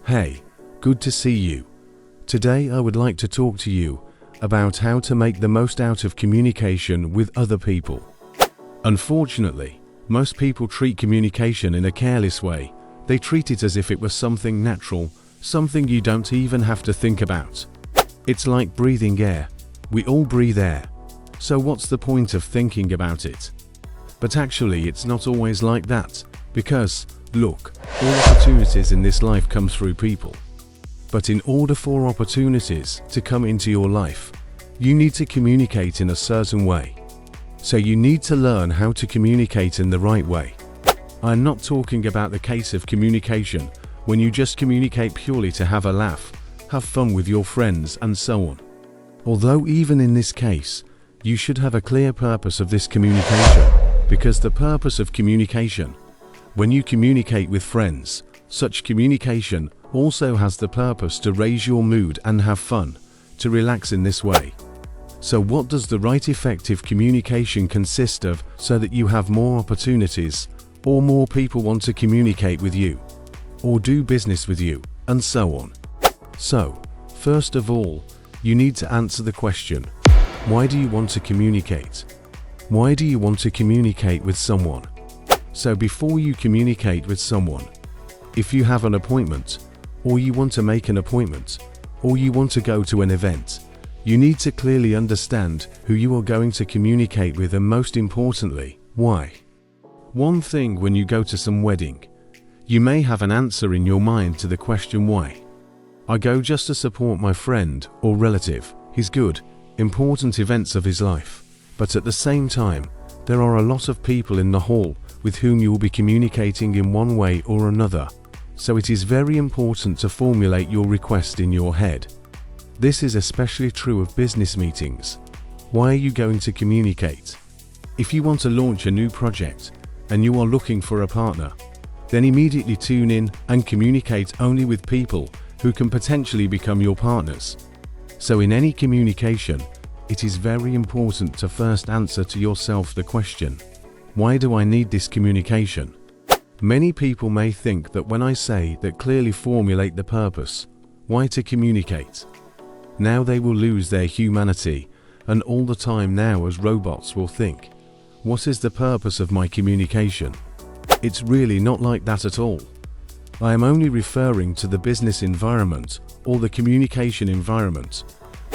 Hey, good to see you. Today I would like to talk to you about how to make the most out of communication with other people. Unfortunately, most people treat communication in a careless way. They treat it as if it was something natural, something you don't even have to think about. It's like breathing air. We all breathe air. So what's the point of thinking about it? But actually it's not always like that, because, look, all opportunities in this life come through people. But in order for opportunities to come into your life, you need to communicate in a certain way. So you need to learn how to communicate in the right way. I'm not talking about the case of communication when you just communicate purely to have a laugh, have fun with your friends and so on. Although even in this case, you should have a clear purpose of this communication, because the purpose of communication, when you communicate with friends, such communication also has the purpose to raise your mood and have fun, to relax in this way. So what does the right effective communication consist of so that you have more opportunities, or more people want to communicate with you, or do business with you, and so on? So, first of all, you need to answer the question, why do you want to communicate? Why do you want to communicate with someone? So before you communicate with someone, if you have an appointment, or you want to make an appointment, or you want to go to an event, you need to clearly understand who you are going to communicate with, and most importantly, why. One thing, when you go to some wedding, you may have an answer in your mind to the question why. I go just to support my friend or relative, his good, important events of his life. But at the same time, there are a lot of people in the hall with whom you will be communicating in one way or another. So it is very important to formulate your request in your head. This is especially true of business meetings. Why are you going to communicate? If you want to launch a new project and you are looking for a partner, then immediately tune in and communicate only with people who can potentially become your partners. So in any communication, it is very important to first answer to yourself the question, why do I need this communication? Many people may think that when I say that, clearly formulate the purpose, why to communicate, now they will lose their humanity, and all the time now as robots will think, what is the purpose of my communication? It's really not like that at all. I am only referring to the business environment or the communication environment.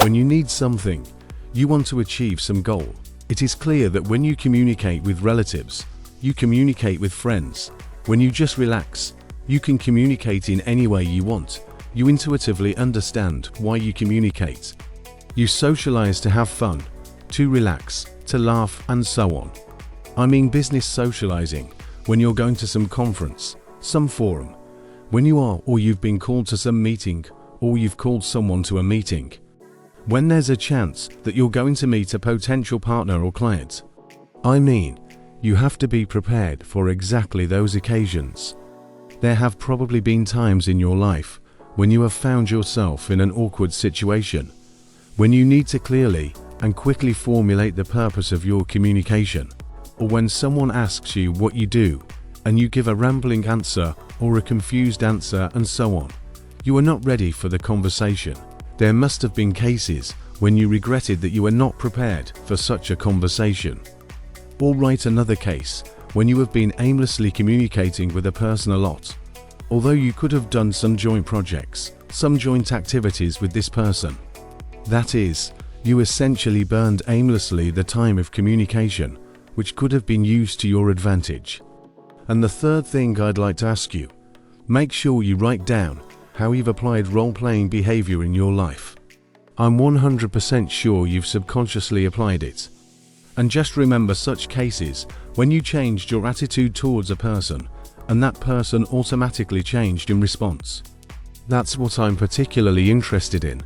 When you need something, you want to achieve some goal. It is clear that when you communicate with relatives, you communicate with friends. When you just relax, you can communicate in any way you want. You intuitively understand why you communicate. You socialize to have fun, to relax, to laugh, and so on. I mean business socializing, when you're going to some conference, some forum, when you are or you've been called to some meeting, or you've called someone to a meeting. When there's a chance that you're going to meet a potential partner or client. I mean, you have to be prepared for exactly those occasions. There have probably been times in your life when you have found yourself in an awkward situation, when you need to clearly and quickly formulate the purpose of your communication, or when someone asks you what you do, and you give a rambling answer or a confused answer and so on. You are not ready for the conversation. There must have been cases when you regretted that you were not prepared for such a conversation. Or write another case when you have been aimlessly communicating with a person a lot, although you could have done some joint projects, some joint activities with this person. That is, you essentially burned aimlessly the time of communication, which could have been used to your advantage. And the third thing I'd like to ask you, make sure you write down how you've applied role-playing behavior in your life. I'm 100% sure you've subconsciously applied it. And just remember such cases when you changed your attitude towards a person, and that person automatically changed in response. That's what I'm particularly interested in.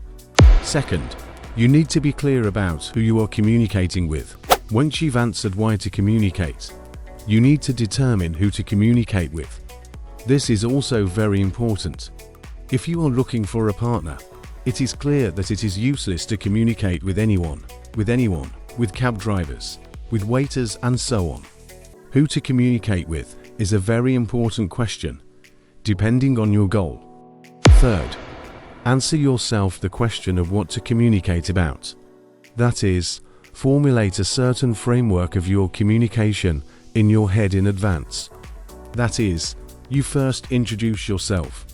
Second, you need to be clear about who you are communicating with. Once you've answered why to communicate, you need to determine who to communicate with. This is also very important. If you are looking for a partner, it is clear that it is useless to communicate with anyone, with cab drivers, with waiters and so on. Who to communicate with is a very important question, depending on your goal. Third, answer yourself the question of what to communicate about. That is, formulate a certain framework of your communication in your head in advance. That is, you first introduce yourself,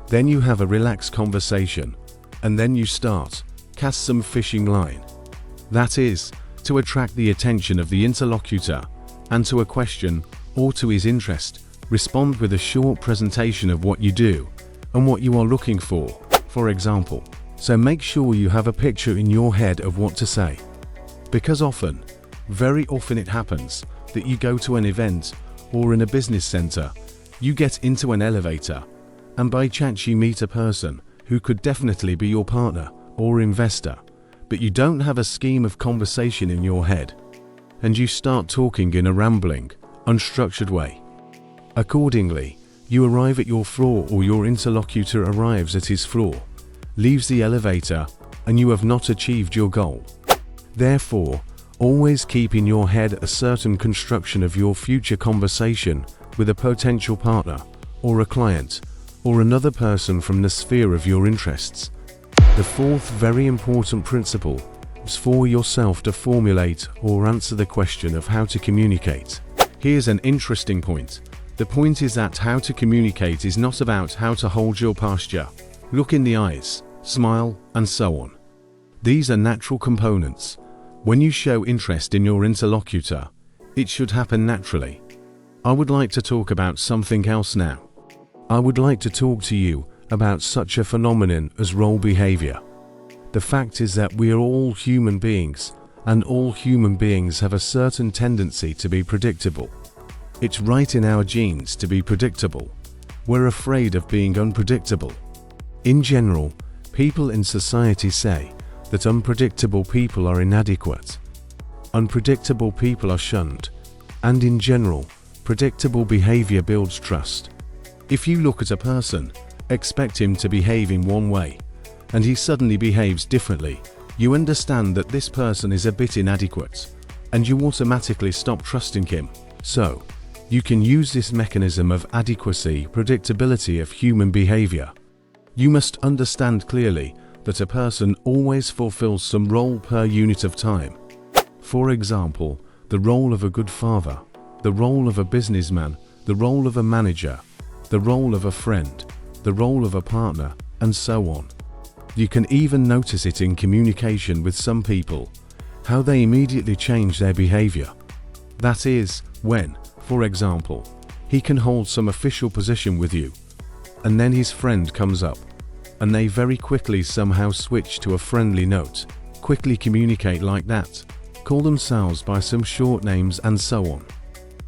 then you have a relaxed conversation, and then you cast some fishing line. That is, to attract the attention of the interlocutor, and to a question or to his interest, respond with a short presentation of what you do and what you are looking for example. So make sure you have a picture in your head of what to say. Because very often it happens that you go to an event or in a business center, you get into an elevator, and by chance you meet a person who could definitely be your partner or investor, but you don't have a scheme of conversation in your head, and you start talking in a rambling, unstructured way. Accordingly, you arrive at your floor or your interlocutor arrives at his floor, leaves the elevator, and you have not achieved your goal. Therefore, always keep in your head a certain construction of your future conversation with a potential partner, or a client, or another person from the sphere of your interests. The fourth very important principle is for yourself to formulate or answer the question of how to communicate. Here's an interesting point. The point is that how to communicate is not about how to hold your posture, look in the eyes, smile, and so on. These are natural components. When you show interest in your interlocutor, it should happen naturally. I would like to talk about something else now. I would like to talk to you about such a phenomenon as role behavior. The fact is that we are all human beings, and all human beings have a certain tendency to be predictable. It's right in our genes to be predictable. We're afraid of being unpredictable. In general, people in society say that unpredictable people are inadequate. Unpredictable people are shunned, and in general, predictable behavior builds trust. If you look at a person, expect him to behave in one way, and he suddenly behaves differently, you understand that this person is a bit inadequate, and you automatically stop trusting him. So, you can use this mechanism of adequacy, predictability of human behavior. You must understand clearly that a person always fulfills some role per unit of time. For example, the role of a good father, the role of a businessman, the role of a manager, the role of a friend, the role of a partner, and so on. You can even notice it in communication with some people, how they immediately change their behavior. That is, when, for example, he can hold some official position with you, and then his friend comes up, and they very quickly somehow switch to a friendly note, quickly communicate like that, call themselves by some short names and so on.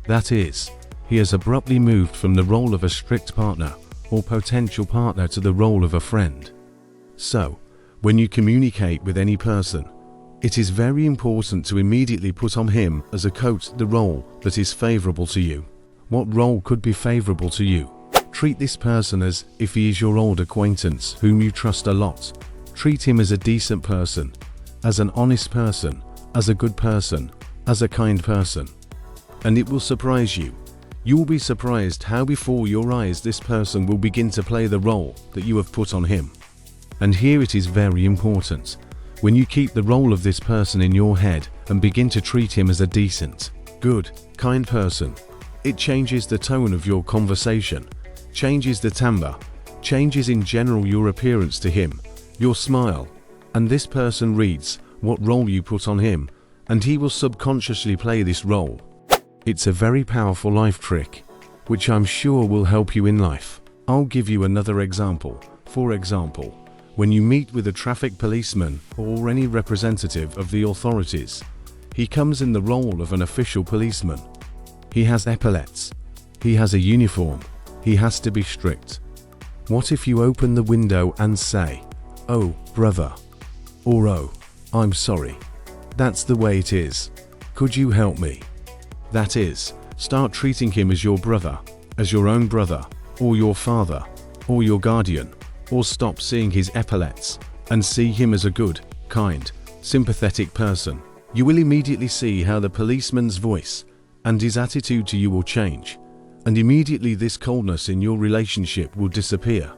That is, he has abruptly moved from the role of a strict partner or potential partner to the role of a friend. So, when you communicate with any person, it is very important to immediately put on him as a coat the role that is favorable to you. What role could be favorable to you? Treat this person as if he is your old acquaintance whom you trust a lot. Treat him as a decent person, as an honest person, as a good person, as a kind person. And it will surprise you. You will be surprised how before your eyes this person will begin to play the role that you have put on him. And here it is very important. When you keep the role of this person in your head and begin to treat him as a decent, good, kind person, it changes the tone of your conversation, changes the timbre, changes in general your appearance to him, your smile, and this person reads what role you put on him, and he will subconsciously play this role. It's a very powerful life trick, which I'm sure will help you in life. I'll give you another example. For example, when you meet with a traffic policeman or any representative of the authorities, he comes in the role of an official policeman. He has epaulets. He has a uniform. He has to be strict. What if you open the window and say, "Oh, brother," or "Oh, I'm sorry. That's the way it is. Could you help me?" That is, start treating him as your brother, as your own brother, or your father, or your guardian, or stop seeing his epaulets and see him as a good, kind, sympathetic person. You will immediately see how the policeman's voice and his attitude to you will change, and immediately this coldness in your relationship will disappear.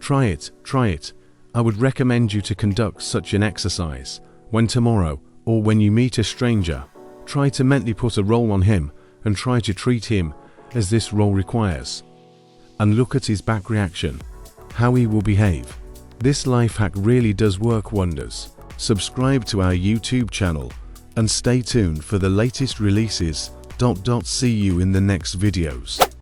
Try it. I would recommend you to conduct such an exercise. When tomorrow, or when you meet a stranger, try to mentally put a role on him and try to treat him as this role requires. And look at his back reaction, how he will behave. This life hack really does work wonders. Subscribe to our YouTube channel and stay tuned for the latest releases. See you in the next videos.